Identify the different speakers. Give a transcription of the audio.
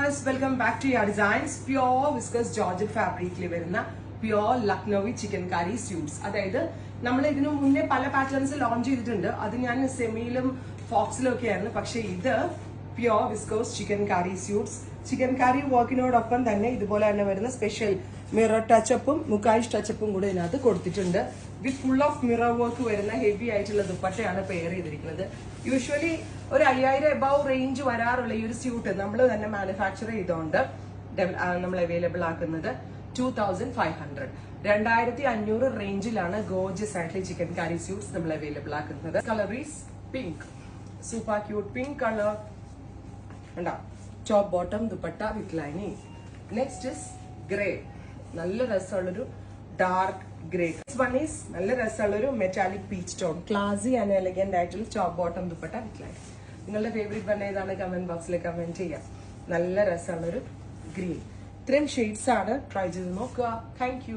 Speaker 1: viewers, welcome back to your designs. Pure viscose georgette fabric വരുന്ന pure Lucknowi chickengari suits. അതായത് നമ്മൾ ഇതിനു മുന്നേ പല പാറ്റേൺസ് ലോഞ്ച് ചെയ്തിട്ടുണ്ട്. അത് ഞാൻ സെമിയിലും ഫോക്സിലും ഒക്കെ ആയിരുന്നു. പക്ഷേ ഇത് pure viscose chickengari suits. Chikankari വർക്കിനോടൊപ്പം തന്നെ ഇതുപോലെ തന്നെ വരുന്ന സ്പെഷ്യൽ മിറർ ടച്ചപ്പും മുക്കായിഷ് ടച്ചപ്പും കൂടെ ഇതിനകത്ത് കൊടുത്തിട്ടുണ്ട്. With full of mirror work വരുന്ന ഹെവി ആയിട്ടുള്ള ദുപ്പട്ടയാണ് പെയർ ചെയ്തിരിക്കുന്നത്. യൂഷ്വലി ഒരു 5000 എബവ് റേഞ്ച് വരാറുള്ള ഈ ഒരു സ്യൂട്ട് നമ്മൾ തന്നെ മാനുഫാക്ചർ ചെയ്തുകൊണ്ട് നമ്മൾ അവൈലബിൾ ആക്കുന്നത് 2500 2500 റേഞ്ചിലാണ് ഗോർജിയസ് ആയിട്ടുള്ള ചിക്കൻകാരി സ്യൂട്ട്സ് നമ്മൾ അവൈലബിൾ ആക്കുന്നത്. Colour is pink, super cute pink colour ഉണ്ടാവും. Top bottom dupatta with lining. Next is grey, നല്ല രസമുള്ളൊരു ഡാർക്ക് ഗ്രേ. വൺ ഈസ് നല്ല രസമുള്ളൊരു metallic peach tone, classy and elegant ആയിട്ടുള്ള top bottom dupatta with lining. നിങ്ങളുടെ ഫേവറേറ്റ് വൺ ഏതാണ് comment ബോക്സിൽ comment ചെയ്യാം. നല്ല രസമുള്ളൊരു ഗ്രീൻ. ഇത്രയും ഷെയ്ഡ്സ് ആണ്, ട്രൈ ചെയ്ത് നോക്കുക. Thank you.